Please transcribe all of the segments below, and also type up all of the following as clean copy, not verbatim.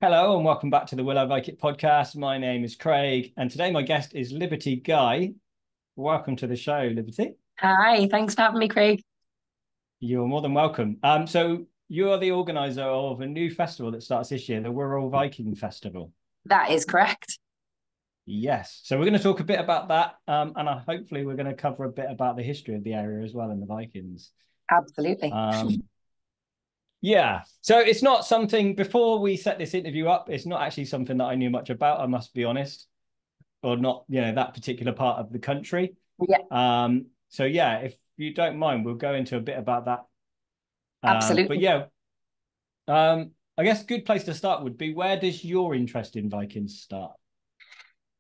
Hello and welcome back to the Will I Vike It podcast. My name is Craig, and today my guest is Liberty Guy. Welcome to the show, Liberty. Hi, thanks for having me, Craig. You're more than welcome. So you are the organizer of a new festival that starts this year, the Wirral Viking Festival. That is correct. Yes. So we're going to talk a bit about that, and hopefully we're going to cover a bit about the history of the area as well and the Vikings. Absolutely. Yeah. So it's not something, before we set this interview up, it's not actually something that I knew much about, I must be honest, or not, that particular part of the country. Yeah, So yeah, if you don't mind, we'll go into a bit about that. But absolutely. yeah, I guess a good place to start would be, where does your interest in Vikings start?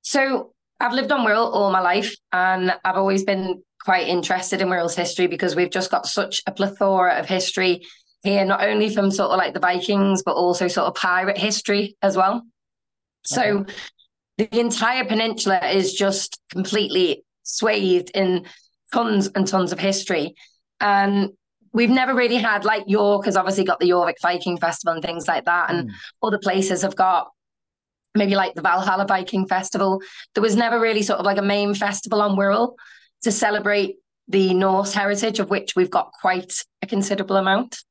So I've lived on Wirral all my life, and I've always been quite interested in Wirral's history because we've just got such a plethora of history here, not only from sort of like the Vikings, but also sort of pirate history as well. So Okay. the entire peninsula is just completely swathed in tons and tons of history. And we've never really had, like, York has obviously got the York Viking Festival and things like that. And Mm. other places have got maybe like the Valhalla Viking Festival. There was never really sort of like a main festival on Wirral to celebrate the Norse heritage, of which we've got quite a considerable amount.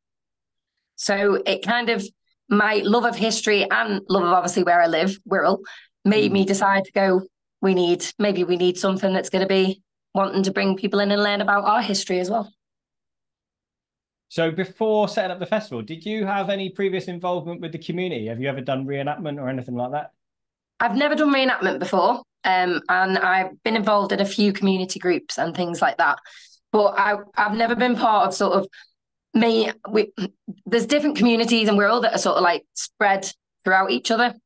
So it kind of, my love of history and love of obviously where I live, Wirral, made Mm. me decide to go, maybe we need something that's going to be wanting to bring people in and learn about our history as well. So before setting up the festival, did you have any previous involvement with the community? Have you ever done reenactment or anything like that? I've never done reenactment before, and I've been involved in a few community groups and things like that. But I've never been part of sort of there's different communities and we're all that are sort of like spread throughout each other. Yeah.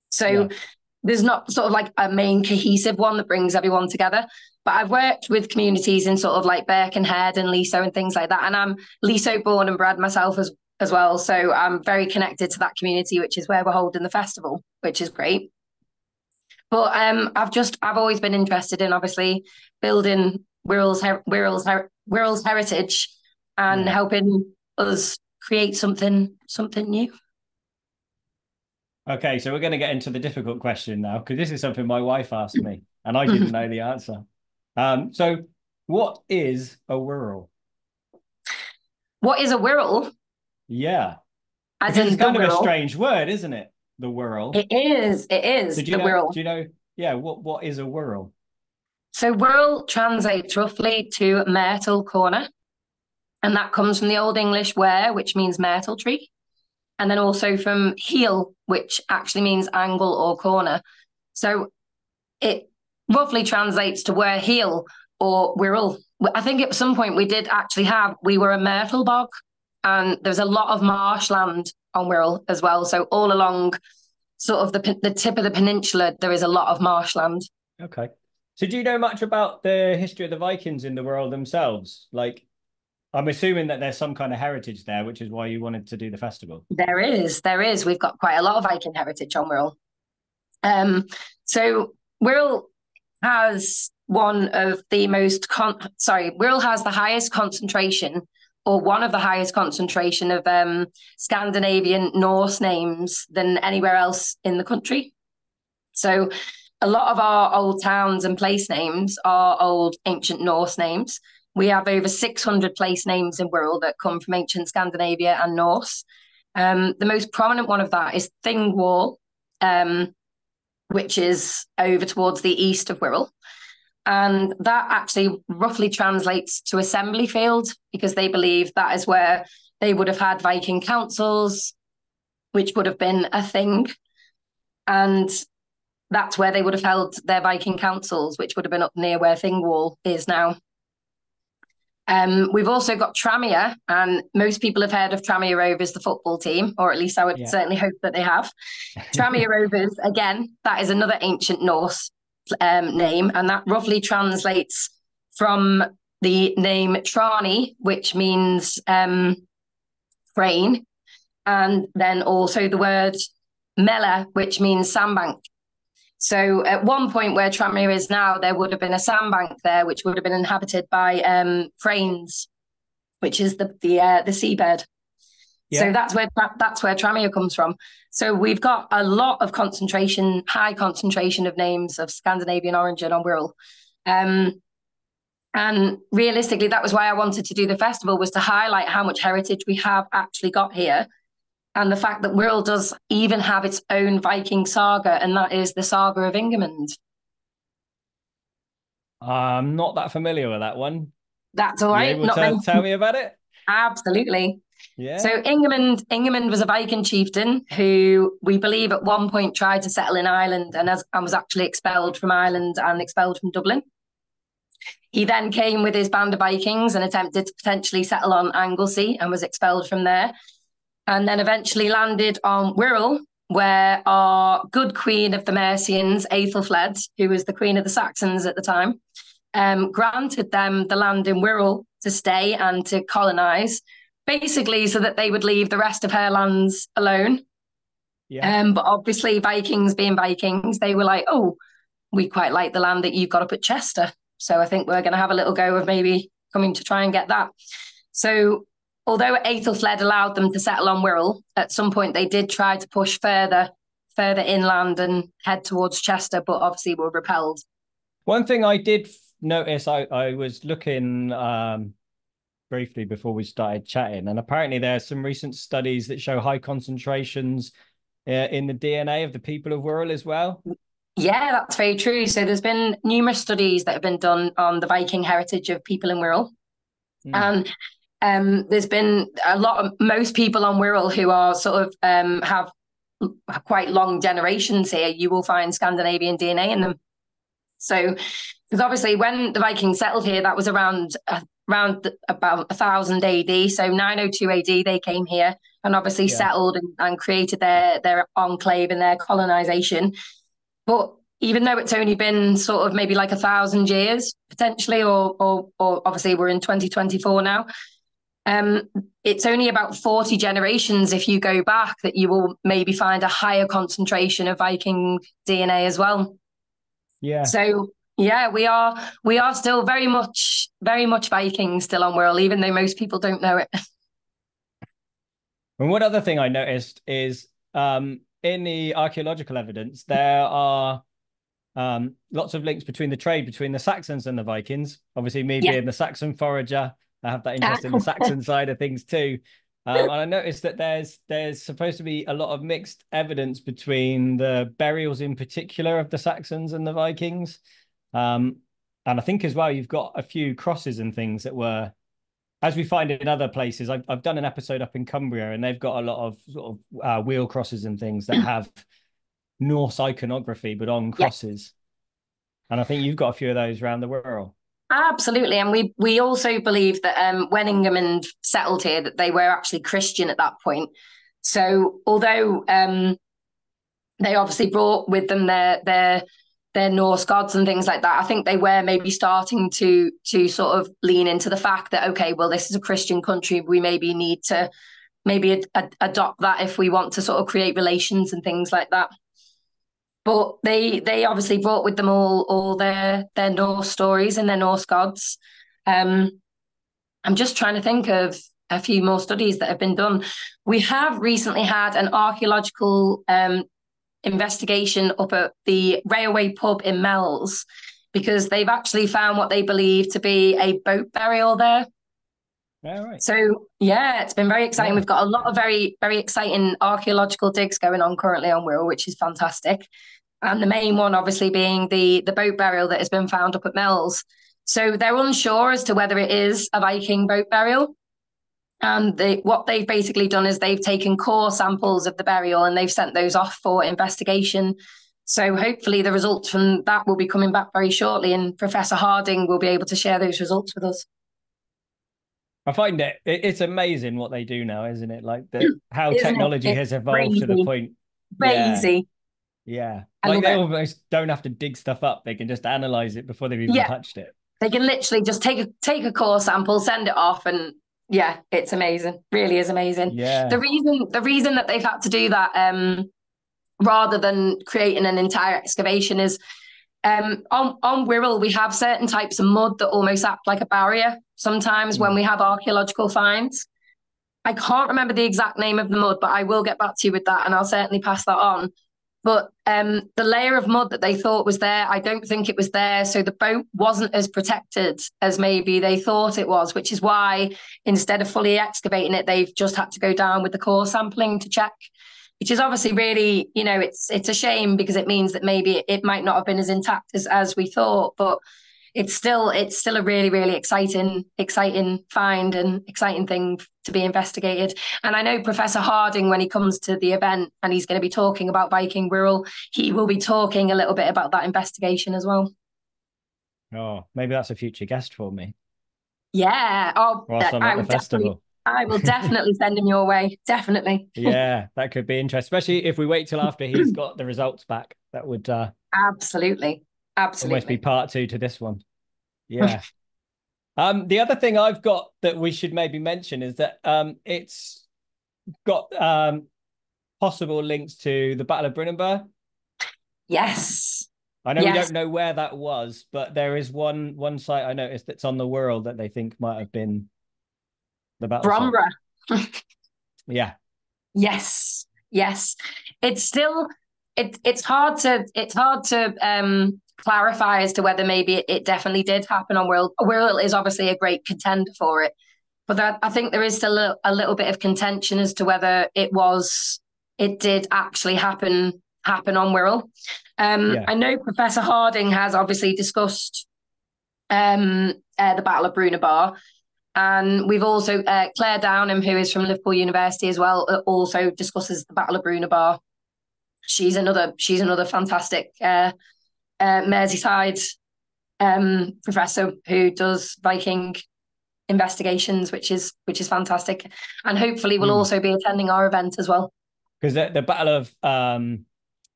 So there's not sort of like a main cohesive one that brings everyone together. But I've worked with communities in sort of like Birkenhead and Leasowe and things like that. And I'm Leasowe born and bred myself as well. So I'm very connected to that community, which is where we're holding the festival, which is great. But I've always been interested in obviously building Wirral's heritage and Yeah. helping us create something new. Okay, so we're going to get into the difficult question now, because this is something my wife asked me and I didn't know the answer. So what is a Wirral? What is a Wirral? Yeah, As because it's in the kind of a Wirral? strange word, isn't it? The Wirral. It is So the Wirral. do you know, yeah, what is a Wirral? So Wirral translates roughly to myrtle corner, and that comes from the Old English where, which means myrtle tree, and then also from heel, which actually means angle or corner. So it roughly translates to where heel or Wirral. I think at some point we were a myrtle bog, and there's a lot of marshland on Wirral as well. So all along sort of the tip of the peninsula, there is a lot of marshland. Okay. So do you know much about the history of the Vikings in the world themselves? Like, I'm assuming that there's some kind of heritage there, which is why you wanted to do the festival. There is. We've got quite a lot of Viking heritage on Wirral. So Wirral has one of the Wirral has the highest concentration, or one of the highest concentration of Scandinavian Norse names than anywhere else in the country. So a lot of our old towns and place names are old ancient Norse names. We have over 600 place names in Wirral that come from ancient Scandinavia and Norse. The most prominent one of that is Thingwall, which is over towards the east of Wirral. And that actually roughly translates to assembly field, because they believe that is where they would have had Viking councils, which would have been a thing. And that's where they would have held their Viking councils, which would have been up near where Thingwall is now. We've also got Tranmere, and most people have heard of Tranmere Rovers, the football team, or at least I would Yeah. certainly hope that they have. Tranmere Rovers, again, that is another ancient Norse name, and that roughly translates from the name Trani, which means crane, and then also the word Mela, which means sandbank. So at one point where Tranmere is now, there would have been a sandbank there, which would have been inhabited by cranes, which is the seabed. So Yeah. that's where Tramia comes from. So we've got a lot of high concentration of names of Scandinavian origin on Wirral. And realistically, that was why I wanted to do the festival, was to highlight how much heritage we have actually got here. And the fact that Wirral does even have its own Viking saga, and that is the Saga of Ingemund. I'm not that familiar with that one. That's all You right. able Not to many. tell me about it? Absolutely. So Yeah. Ingemund was a Viking chieftain who we believe at one point tried to settle in Ireland and was actually expelled from Ireland and expelled from Dublin. He then came with his band of Vikings and attempted to potentially settle on Anglesey and was expelled from there. And then eventually landed on Wirral, where our good queen of the Mercians, Aethelflaed, who was the queen of the Saxons at the time, granted them the land in Wirral to stay and to colonize, basically so that they would leave the rest of her lands alone. Yeah. But obviously, Vikings being Vikings, they were like, oh, we quite like the land that you've got up at Chester. So I think we're going to have a little go of maybe coming to try and get that. So although Aethelflaed allowed them to settle on Wirral, at some point they did try to push further inland and head towards Chester, but obviously were repelled. One thing I did notice, I was looking briefly before we started chatting, and apparently there's some recent studies that show high concentrations in the DNA of the people of Wirral as well. Yeah, that's very true. So there's been numerous studies that have been done on the Viking heritage of people in Wirral. And there's been most people on Wirral who are sort of have quite long generations here, you will find Scandinavian DNA in them. So, because obviously when the Vikings settled here, that was around about 1000 AD. So 902 AD, they came here and obviously settled and created their enclave and their colonization. But even though it's only been sort of maybe like 1,000 years potentially, or obviously we're in 2024 now, it's only about 40 generations if you go back that you will maybe find a higher concentration of Viking DNA as well. Yeah. So yeah, we are still very much Vikings still on Wirral, even though most people don't know it. And one other thing I noticed is in the archaeological evidence, there are lots of links between the trade between the Saxons and the Vikings. Obviously, me being the Saxon forager, I have that interest in the Saxon side of things too. And I noticed that there's supposed to be a lot of mixed evidence between the burials in particular of the Saxons and the Vikings. And I think as well, you've got a few crosses and things that were, as we find in other places. I've done an episode up in Cumbria, and they've got a lot of sort of wheel crosses and things that have Norse iconography, but on crosses. And I think you've got a few of those around the world. Absolutely. And we also believe that when Ingemund settled here, that they were actually Christian at that point. So although they obviously brought with them their Norse gods and things like that, I think they were maybe starting to sort of lean into the fact that, okay, well, this is a Christian country. We maybe need to adopt that if we want to sort of create relations and things like that. But they obviously brought with them all their Norse stories and their Norse gods. I'm just trying to think of a few more studies that have been done. We have recently had an archaeological investigation up at the railway pub in Mells, because they've actually found what they believe to be a boat burial there. Yeah, right. So yeah, it's been very exciting. We've got a lot of very, very exciting archaeological digs going on currently on Wirral, which is fantastic. And the main one obviously being the boat burial that has been found up at Mells. So they're unsure as to whether it is a Viking boat burial. And what they've basically done is they've taken core samples of the burial and they've sent those off for investigation. So hopefully the results from that will be coming back very shortly, and Professor Harding will be able to share those results with us. I find it's amazing what they do now, isn't it? Like how Isn't technology it? has evolved to the point. Crazy. Yeah. Like they almost don't have to dig stuff up. They can just analyze it before they've even touched it. They can literally just take a core sample, send it off, and yeah, it's amazing. Really is amazing. Yeah. The reason that they've had to do that, rather than creating an entire excavation, is on Wirral, we have certain types of mud that almost act like a barrier sometimes when we have archaeological finds. I can't remember the exact name of the mud, but I will get back to you with that, and I'll certainly pass that on. But the layer of mud that they thought was there, I don't think it was there. So the boat wasn't as protected as maybe they thought it was, which is why instead of fully excavating it, they've just had to go down with the core sampling to check, which is obviously really, it's a shame because it means that maybe it might not have been as intact as we thought. But it's still a really, really exciting find and exciting thing to be investigated. And I know Professor Harding, when he comes to the event and he's going to be talking about Viking Wirral, he will be talking a little bit about that investigation as well. Oh, maybe that's a future guest for me. Yeah. Oh, whilst I'm at the festival. I will definitely send him your way. Definitely. Yeah, that could be interesting, especially if we wait till after he's got the results back. That would absolutely almost be part two to this one. Yeah. The other thing I've got that we should maybe mention is that it's got possible links to the Battle of Brunanburh. Yes. I know we don't know where that was, but there is one site I noticed that's on the world that they think might have been the battle Bromborough. Yeah. Yes. It's still it's hard to clarify as to whether maybe it definitely did happen on Wirral. Wirral is obviously a great contender for it, but I think there is still a little bit of contention as to whether it did actually happen on Wirral. I know Professor Harding has obviously discussed the Battle of Brunanburh. And we've also Claire Downham, who is from Liverpool University as well, also discusses the Battle of Brunanburh. She's another fantastic Merseyside professor who does Viking investigations, which is fantastic, and hopefully will also be attending our event as well. Because the Battle of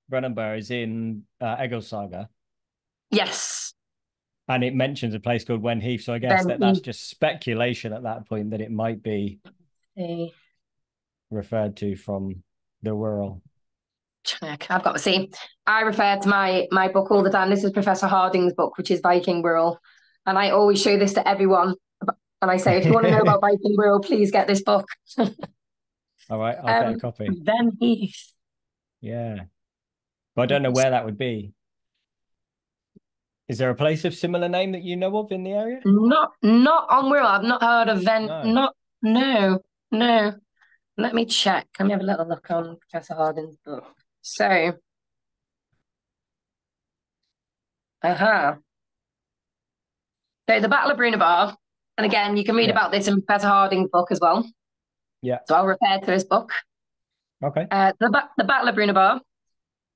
Brunanburh is in Egilssaga. Yes. And it mentions a place called Wenheath, so I guess that's just speculation at that point that it might be referred to from the Wirral. Check. I've got to see. I refer to my book all the time. This is Professor Harding's book, which is Viking Wirral, and I always show this to everyone. And I say, if you want to know about Viking Wirral, please get this book. All right, I'll get a copy. Wenheath. Yeah, but I don't know where that would be. Is there a place of similar name that you know of in the area? Not on Wirral. I've not heard of No. Let me check. Let me have a little look on Professor Harding's book. So, So the Battle of Brunanburh, and again, you can read about this in Professor Harding's book as well. Yeah. So I'll refer to his book. Okay. The Battle of Brunanburh,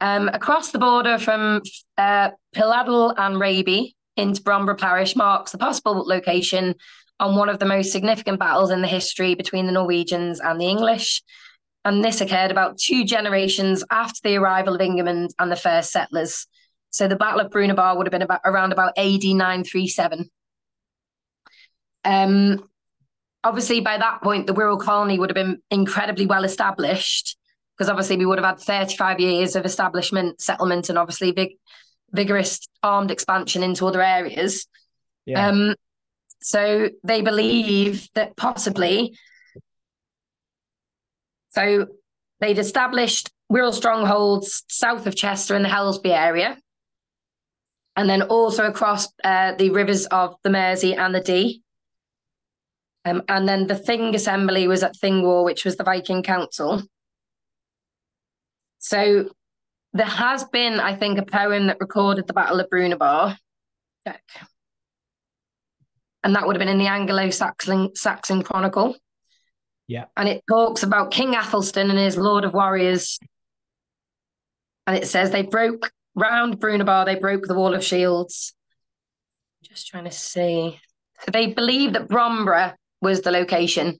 across the border from Piladell and Raby into Bromborough Parish, marks the possible location on one of the most significant battles in the history between the Norwegians and the English. And this occurred about 2 generations after the arrival of England and the first settlers. So the Battle of Brunanburh would have been around about AD 937. Obviously, by that point, the Wirral colony would have been incredibly well established, because obviously we would have had 35 years of establishment, settlement, and obviously vigorous armed expansion into other areas. Yeah. So they believe that possibly, so they'd established Wirral strongholds south of Chester in the Helsby area, and then also across the rivers of the Mersey and the Dee. And then the Thing Assembly was at Thingwall, which was the Viking Council. So there has been, I think, a poem that recorded the Battle of Brunanburh. Check. And that would have been in the Anglo-Saxon Chronicle. Yeah. And it talks about King Athelstan and his Lord of Warriors. And it says they broke round Brunanburh, they broke the wall of shields. Just trying to see. So they believe that Bromborough was the location,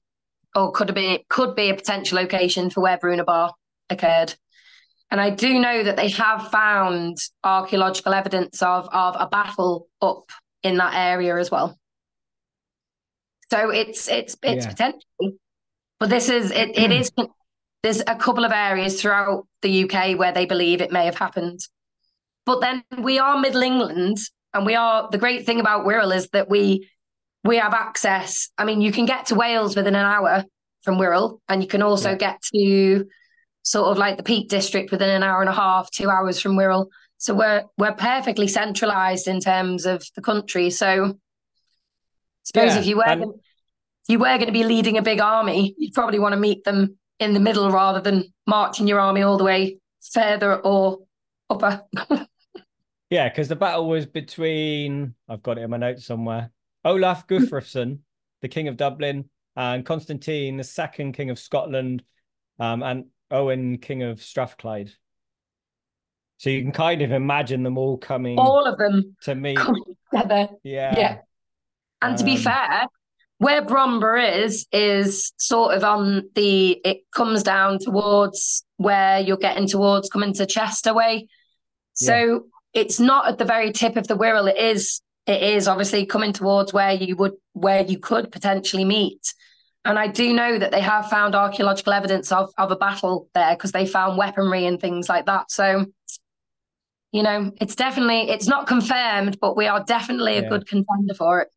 or could be a potential location for where Brunanburh occurred. And I do know that they have found archaeological evidence of a battle up in that area as well. So it's potential, but this is it is. There's a couple of areas throughout the UK where they believe it may have happened, but then we are Middle England, and the great thing about Wirral is that we have access. I mean, you can get to Wales within an hour. from Wirral, and you can also get to sort of like the Peak District within an hour and a half, 2 hours from Wirral. So we're perfectly centralised in terms of the country. So I suppose if you were going to be leading a big army, you'd probably want to meet them in the middle rather than marching your army all the way further or upper. Yeah, because the battle was between, I've got it in my notes somewhere, Olaf Guthrafsson, the King of Dublin, and Constantine, the second King of Scotland, and Owen, King of Strathclyde. So you can kind of imagine them all coming. All of them to meet coming together. Yeah. And to be fair, where Bromber is sort of it comes down towards where you're getting towards coming to Chester way. So it's not at the very tip of the Wirral. It is obviously coming towards where you could potentially meet. And I do know that they have found archaeological evidence of a battle there, because they found weaponry and things like that. So, you know, it's not confirmed, but we are definitely a good contender for it.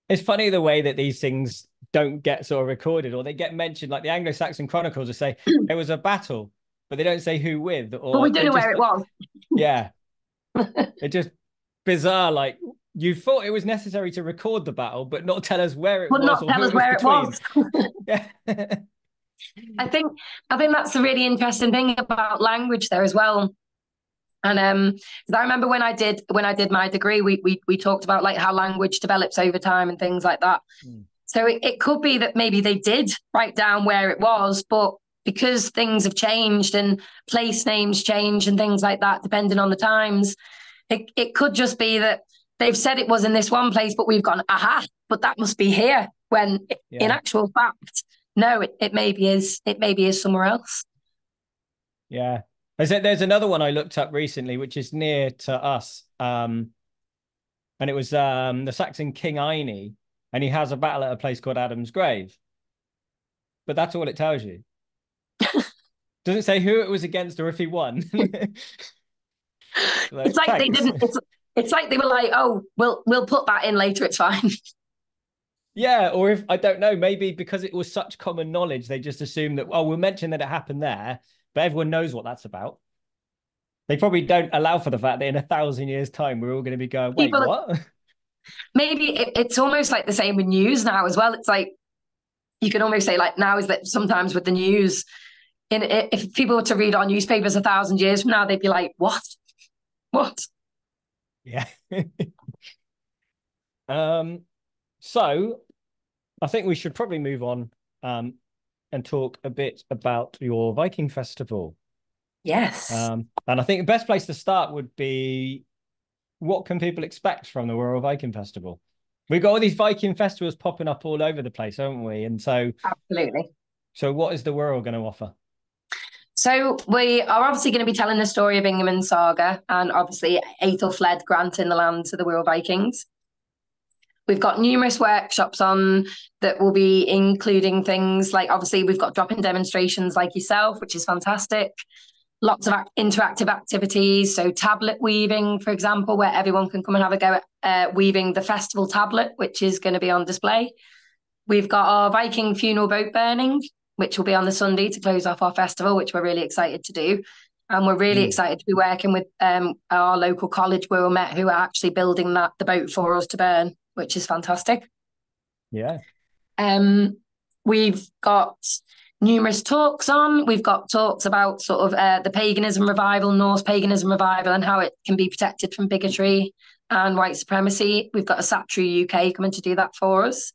It's funny the way that these things don't get sort of recorded, or they get mentioned, like the Anglo-Saxon chronicles will say there was a battle, but they don't say who with. Or but we don't know where it was. Yeah. It's just bizarre. Like, you thought it was necessary to record the battle, but not tell us where it was. Not tell us where it was. Yeah. I think that's the really interesting thing about language there as well. And because I remember when I did my degree, we talked about like how language develops over time and things like that. So it could be that maybe they did write down where it was, but because things have changed and place names change and things like that, depending on the times, it could just be that they've said it was in this one place, but we've gone, aha, but that must be here. When in actual fact, no, it maybe is somewhere else. Yeah. There's another one I looked up recently, which is near to us. And it was the Saxon King Ine, and he has a battle at a place called Adam's Grave. But that's all it tells you. Doesn't say who it was against or if he won. It's like they didn't. It's like they were like, oh, we'll put that in later. It's fine. Yeah, or if I don't know, maybe because it was such common knowledge, they just assumed that, we'll mention that it happened there, but everyone knows what that's about. They probably don't allow for the fact that in 1,000 years' time, we're all going to be going, wait, what? Maybe it's almost like the same with news now as well. It's like, you can almost say like now is that sometimes with the news, if people were to read our newspapers 1,000 years from now, they'd be like, what? Yeah. So I think we should probably move on and talk a bit about your Viking festival. Yes. And I think the best place to start would be, what can people expect from the Wirral Viking Festival? We've got all these Viking festivals popping up all over the place, haven't we? And so, absolutely. So what is the Wirral going to offer? So we are obviously going to be telling the story of Ingeman's saga, and obviously Aethelflaed granting the land to the Wirral Vikings. We've got numerous workshops on that will be including things like, obviously we've got drop-in demonstrations like yourself, which is fantastic. Lots of interactive activities. So tablet weaving, for example, where everyone can come and have a go at weaving the festival tablet, which is going to be on display. We've got our Viking funeral boat burning, which will be on the Sunday to close off our festival, which we're really excited to do. And we're really excited to be working with our local college, Wirral Met, who are actually building the boat for us to burn, which is fantastic. Yeah. We've got numerous talks on. We've got talks about sort of the paganism revival, Norse paganism revival, and how it can be protected from bigotry and white supremacy. We've got a Satru UK coming to do that for us.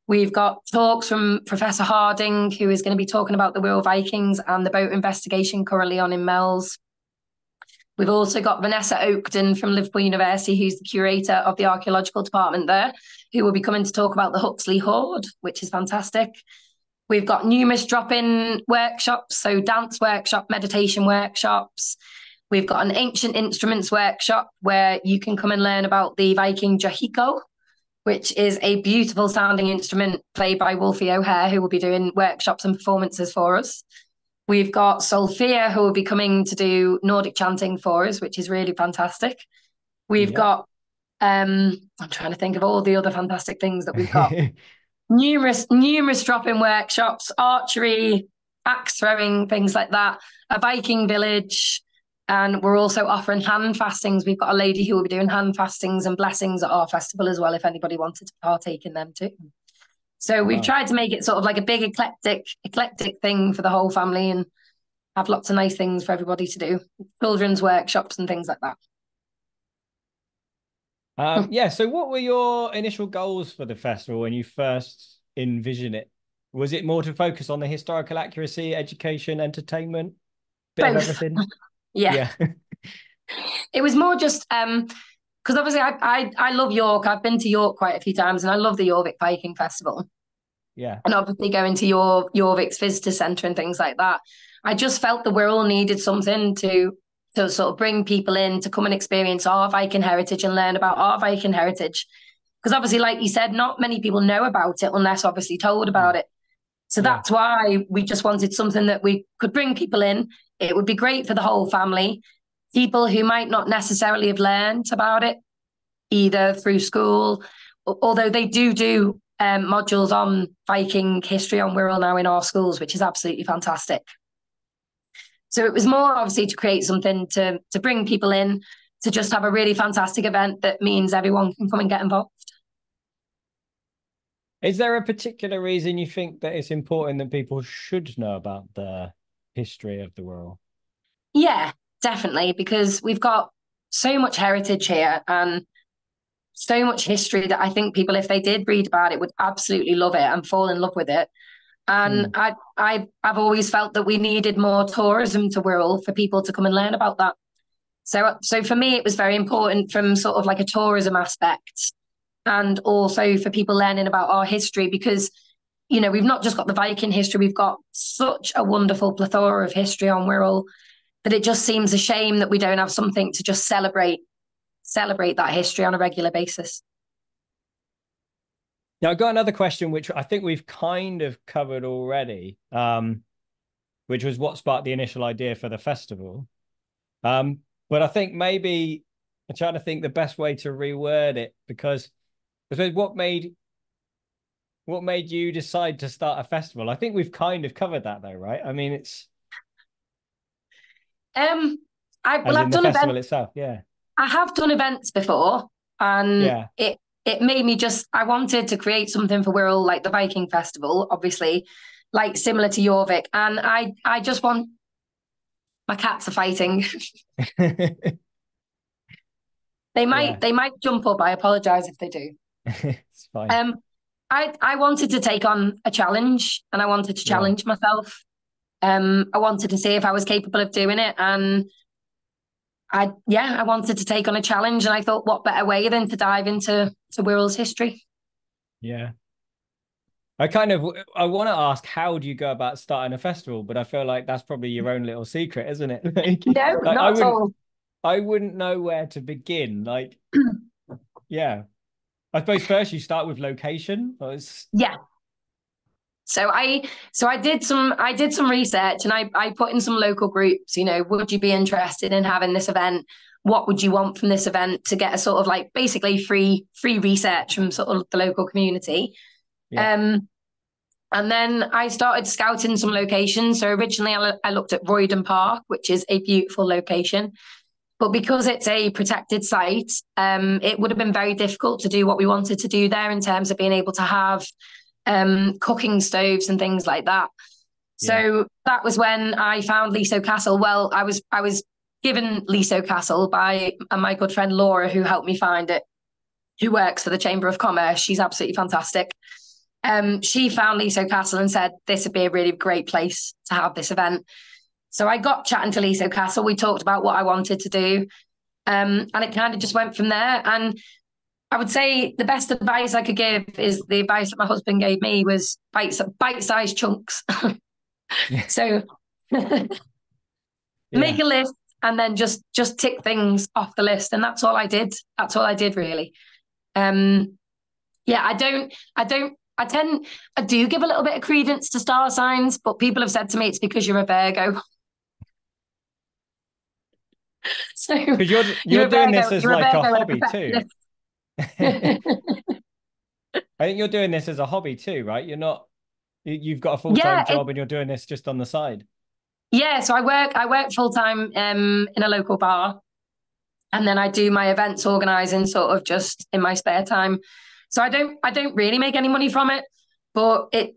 We've got talks from Professor Harding, who is going to be talking about the Wirral Vikings and the boat investigation currently on in Mells. We've also got Vanessa Oakden from Liverpool University, who's the curator of the archaeological department there, who will be coming to talk about the Huxley Hoard, which is fantastic. We've got numerous drop-in workshops, so dance workshop, meditation workshops. We've got an ancient instruments workshop where you can come and learn about the Viking jahiko, which is a beautiful sounding instrument played by Wolfie O'Hare, who will be doing workshops and performances for us. We've got Sophia, who will be coming to do Nordic chanting for us, which is really fantastic. We've got, I'm trying to think of all the other fantastic things that we've got. numerous drop-in workshops, archery, axe throwing, things like that, a Viking village, and we're also offering hand fastings. We've got a lady who will be doing hand fastings and blessings at our festival as well, if anybody wanted to partake in them too. So we've tried to make it sort of like a big eclectic thing for the whole family and have lots of nice things for everybody to do, children's workshops and things like that. Yeah, so what were your initial goals for the festival when you first envisioned it? Was it more to focus on the historical accuracy, education, entertainment, bit of everything? Yeah. It was more just because obviously I love York. I've been to York quite a few times, and I love the Jorvik Viking Festival. Yeah. And obviously going to Jorvik's visitor centre and things like that. I just felt the Wirral needed something to sort of bring people in to come and experience our Viking heritage and learn about our Viking heritage. Because obviously, like you said, not many people know about it unless obviously told about it. So that's why we just wanted something that we could bring people in. It would be great for the whole family. People who might not necessarily have learned about it, either through school, although they do modules on Viking history on Wirral now in our schools, which is absolutely fantastic. So it was more obviously to create something to bring people in, to just have a really fantastic event that means everyone can come and get involved. Is there a particular reason you think that it's important that people should know about the history of the Wirral? Yeah, definitely, because we've got so much heritage here and so much history that I think people, if they did read about it, would absolutely love it and fall in love with it. And I've always felt that we needed more tourism to Wirral for people to come and learn about that. So for me, it was very important from sort of like a tourism aspect, and also for people learning about our history, because we've not just got the Viking history, we've got such a wonderful plethora of history on Wirral that it just seems a shame that we don't have something to just celebrate that history on a regular basis. Now, I've got another question, which I think we've kind of covered already, which was what sparked the initial idea for the festival. But I think maybe I'm trying to think the best way to reword it, because I suppose what made you decide to start a festival? I think we've kind of covered that though, right? I mean, it's I've the done festival events. itself, yeah. I have done events before, and yeah. it made me I wanted to create something for Wirral, like the Viking Festival, obviously, like similar to Jorvik. And I just want, my cats are fighting. They might jump up. I apologize if they do. It's fine. I wanted to take on a challenge, and I wanted to challenge myself. I wanted to see if I was capable of doing it, and I wanted to take on a challenge, and I thought, what better way than to dive into Wirral's history? Yeah. I want to ask, how do you go about starting a festival? But I feel like that's probably your own little secret, isn't it? No, not at all. I wouldn't know where to begin. Like, yeah. I suppose first you start with location. Yeah. So I did some research, and I put in some local groups, would you be interested in having this event? What would you want from this event, to get a sort of like basically free research from sort of the local community. Yeah. And then I started scouting some locations. So originally I looked at Royden Park, which is a beautiful location. But because it's a protected site, it would have been very difficult to do what we wanted to do there in terms of being able to have cooking stoves and things like that. So that was when I found Leasowe Castle. Well, I was given Leasowe Castle by my good friend Laura, who helped me find it, who works for the Chamber of Commerce. She's absolutely fantastic. She found Leasowe Castle and said this would be a really great place to have this event. So I got chatting to Leasowe Castle. We talked about what I wanted to do, and it kind of just went from there. And I would say the best advice I could give is the advice that my husband gave me was bite-sized chunks. So make a list and then just tick things off the list. And that's all I did. That's all I did, really. I do give a little bit of credence to star signs, but people have said to me it's because you're a Virgo. So because you're doing this as like a hobby too. I think you're doing this as a hobby too, right? You've got a full-time Yeah, job and you're doing this just on the side. yeah. So I work full time in a local bar, and then I do my events organizing sort of just in my spare time. So I don't really make any money from it, but I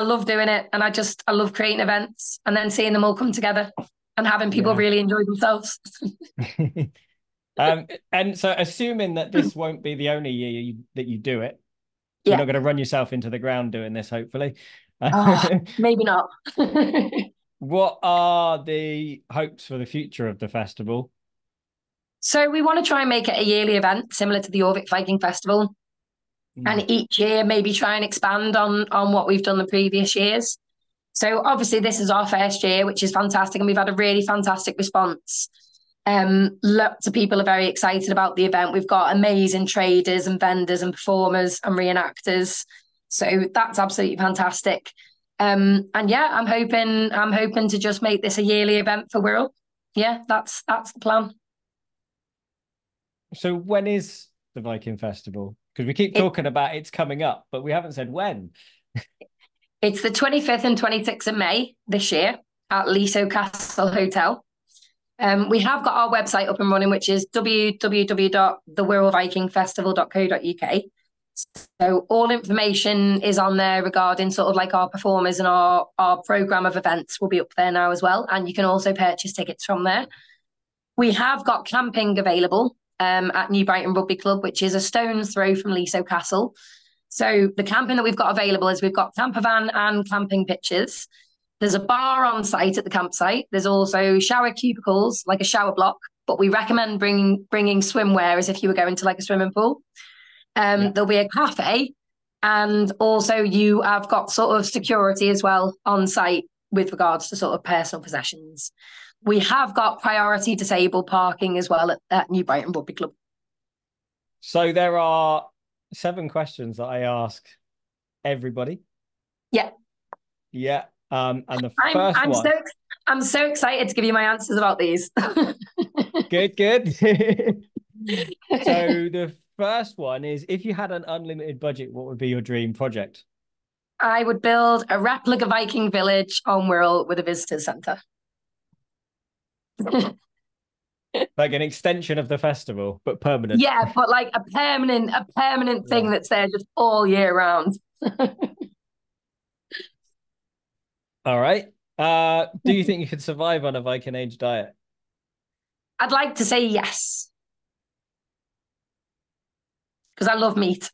love doing it, and I love creating events and then seeing them all come together and having people Yeah. really enjoy themselves. And so assuming that this won't be the only year that you do it, you're Yeah. not going to run yourself into the ground doing this, hopefully. Oh, maybe not. What are the hopes for the future of the festival? So we want to try and make it a yearly event similar to the Jorvik Viking Festival. Mm. And each year maybe try and expand on what we've done the previous years. So obviously this is our first year, which is fantastic, and we've had a really fantastic response. Lots of people are very excited about the event. We've got amazing traders and vendors and performers and reenactors, so that's absolutely fantastic. And yeah, I'm hoping to just make this a yearly event for Wirral. Yeah, that's the plan. So when is the Viking Festival? Because we keep It, talking about it's coming up, but we haven't said when. it's the 25th and 26th of May this year at Liso Castle Hotel. We have got our website up and running, which is www.thewirralvikingfestival.co.uk. So all information is on there regarding sort of like our performers, and our program of events will be up there now as well. And you can also purchase tickets from there. We have got camping available at New Brighton Rugby Club, which is a stone's throw from Liso Castle. So the camping that we've got available is we've got camper van and camping pitches. There's a bar on site at the campsite. There's also shower cubicles, like a shower block, but we recommend bringing swimwear as if you were going to like a swimming pool. Yeah. There'll be a cafe, and also you have got sort of security as well on site with regards to sort of personal possessions. We have got priority disabled parking as well at New Brighton Rugby Club. So there are 7 questions that I ask everybody. Yeah, Yeah. And the I'm first I'm so one, I'm so excited to give you my answers about these. good, good. So the first one is, if you had an unlimited budget, what would be your dream project? I would build a replica Viking village on Wirral with a visitor centre. Like an extension of the festival, but permanent. Yeah, but like a permanent Yeah. thing that's there just all year round. All right. Do you think you could survive on a Viking Age diet? I'd like to say yes, because I love meat.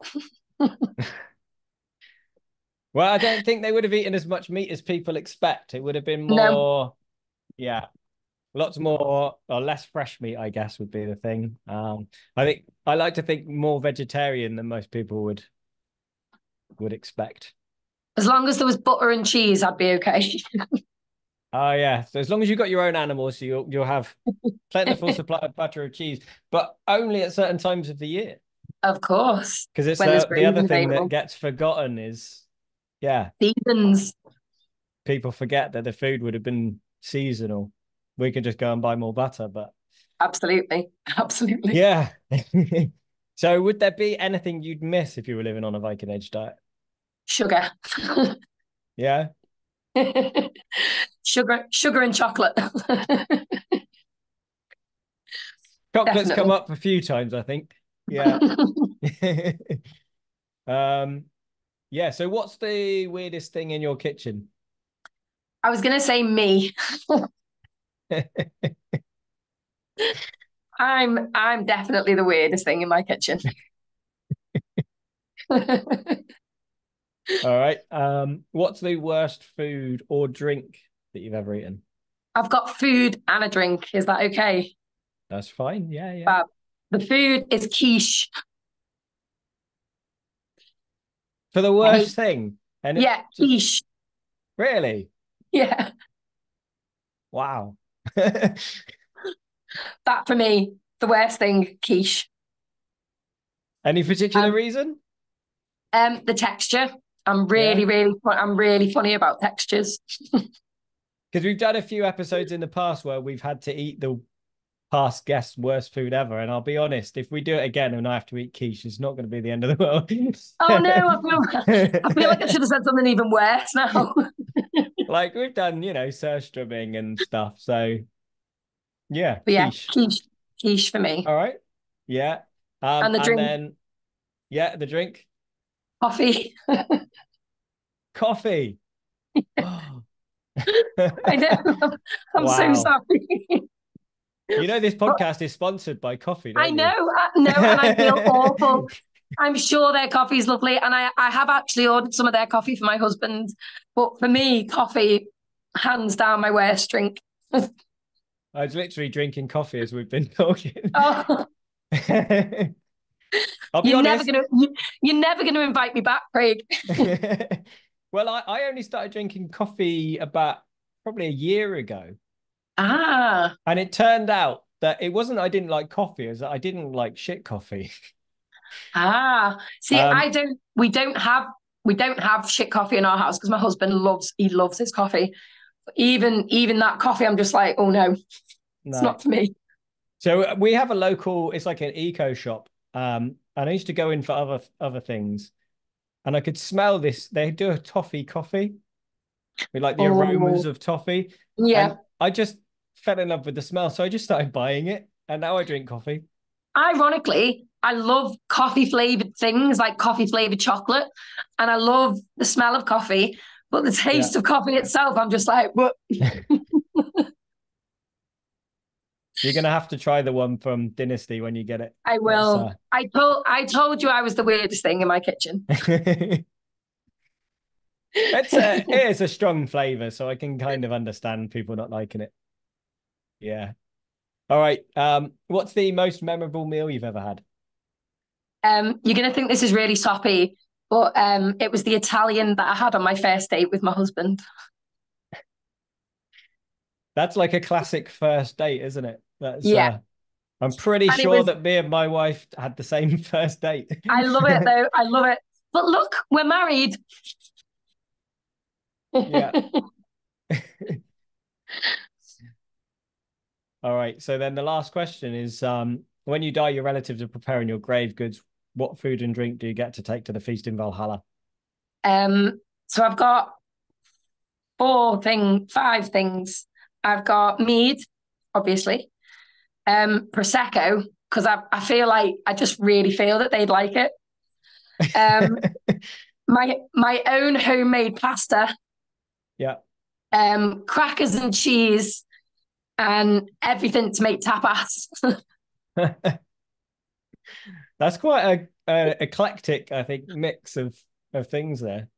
Well, I don't think they would have eaten as much meat as people expect. It would have been No, more, yeah, lots more or less fresh meat, I guess, would be the thing. I think I like to think more vegetarian than most people would expect. as long as there was butter and cheese, I'd be okay. Oh yeah. So as long as you've got your own animals, you'll have plentiful supply of butter or cheese, but only at certain times of the year. Of course, Because it's when there's the other grazing thing that available. gets forgotten is, yeah, Seasons, people forget that the food would have been seasonal. We can just go and buy more butter, but absolutely, absolutely. yeah. So would there be anything you'd miss if you were living on a Viking Age diet? Sugar, Yeah. sugar and chocolate. Chocolate's come Definitely. up a few times, I think. Yeah. um, yeah. So what's the weirdest thing in your kitchen? I was gonna say me. I'm definitely the weirdest thing in my kitchen. All right. What's the worst food or drink that you've ever eaten? I've got food and a drink. Is that okay? That's fine. Yeah, yeah. But the food is quiche. For the I hate. worst thing. And it Yeah, just quiche. really, Yeah, wow. that for me, the worst thing, quiche. Any particular Um, reason? the texture. I'm Yeah. I'm really funny about textures. Because we've done a few episodes in the past where we've had to eat past guests' worst food ever. And I'll be honest, if we do it again and I have to eat quiche, it's not going to be the end of the world. Oh no, I feel like I should have said something even worse now. Like we've done, surstrumming and stuff. So yeah, But yeah, quiche. quiche for me. All right. Yeah. And the And drink, then yeah, the drink. coffee. Coffee. Oh. I know. I'm so Wow. sorry. This But podcast is sponsored by coffee, I don't you? know, no, and I feel awful. I'm sure their coffee is lovely, and I have actually ordered some of their coffee for my husband. But for me, coffee, hands down, my worst drink. I was literally drinking coffee as we've been talking. Oh, I'll be honest. you're never gonna invite me back, Craig. Well, I only started drinking coffee about probably a year ago. Ah. And it turned out that it wasn't I didn't like coffee, it was that I didn't like shit coffee. See, we don't have shit coffee in our house because my husband loves his coffee. Even that coffee, I'm just like, oh no, it's not for me. So we have a local, it's like an eco shop. And I used to go in for other things. And I could smell this. They do a toffee coffee with like the aromas of toffee. Yeah. And I just fell in love with the smell. So I just started buying it. And now I drink coffee. Ironically, I love coffee flavored things like coffee flavored chocolate. And I love the smell of coffee. But the taste of coffee itself, I'm just like, what? You're gonna have to try the one from Dynasty when you get it. I will. I told you I was the weirdest thing in my kitchen. It is a strong flavor, so I can kind of understand people not liking it. Yeah. All right. What's the most memorable meal you've ever had? You're gonna think this is really soppy, but it was the Italian that I had on my first date with my husband. That's like a classic first date, isn't it? Yeah. I'm pretty sure that me and my wife had the same first date. I love it though. I love it. But look, we're married. Yeah. All right. So then the last question is, when you die, your relatives are preparing your grave goods. What food and drink do you get to take to the feast in Valhalla? So I've got five things. I've got mead, obviously. Prosecco, because I feel like I just really feel that they'd like it. My own homemade pasta. Yeah. Crackers and cheese and everything to make tapas. That's quite a eclectic, I think, mix of things there.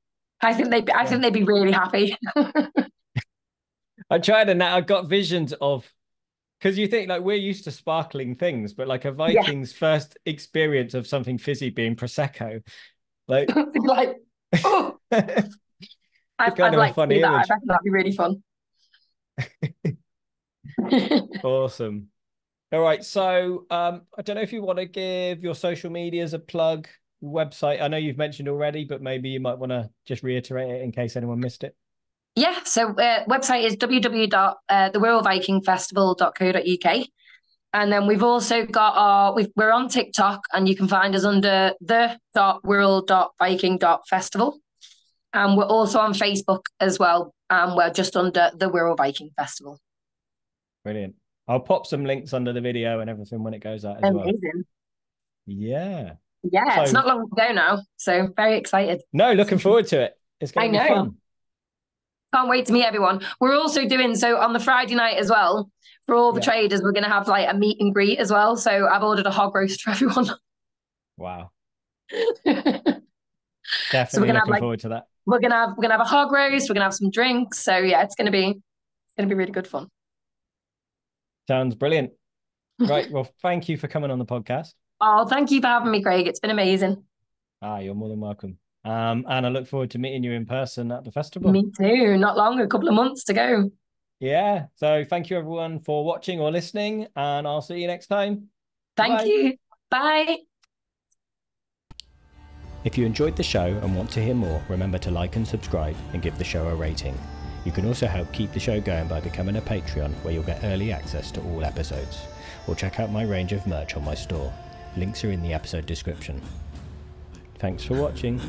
I think they'd be really happy. I tried and now I got visions of, because you think like we're used to sparkling things, but like a Viking's first experience of something fizzy being prosecco, like oh. I'd like to do that. I reckon that'd be really fun. Awesome. All right. So I don't know if you want to give your social medias a plug, website. I know you've mentioned already, but maybe you might want to just reiterate it in case anyone missed it. Yeah. So website is www.thewirralvikingfestival.co.uk. And then we've also got we're on TikTok and you can find us under the.wirral.viking.festival. And we're also on Facebook as well. And we're just under the Wirral Viking Festival. Brilliant. I'll pop some links under the video and everything when it goes out as well. Amazing. Yeah. Yeah, so, it's not long to go now. So very excited. No, looking forward to it. It's going to be fun. Can't wait to meet everyone. We're also doing so on the Friday night as well. For all the traders, we're going to have like a meet and greet as well. So I've ordered a hog roast for everyone. Wow. Definitely looking forward to that. We're gonna have a hog roast. We're gonna have some drinks. So yeah, it's gonna be really good fun. Sounds brilliant. Right. Well, thank you for coming on the podcast. Oh, thank you for having me, Craig. It's been amazing. You're more than welcome. And I look forward to meeting you in person at the festival. Me too. Not long, a couple of months to go. Yeah. So thank you everyone for watching or listening, and I'll see you next time. Thank you. Bye. If you enjoyed the show and want to hear more, remember to like and subscribe and give the show a rating. You can also help keep the show going by becoming a Patreon, where you'll get early access to all episodes. or check out my range of merch on my store. Links are in the episode description. Thanks for watching.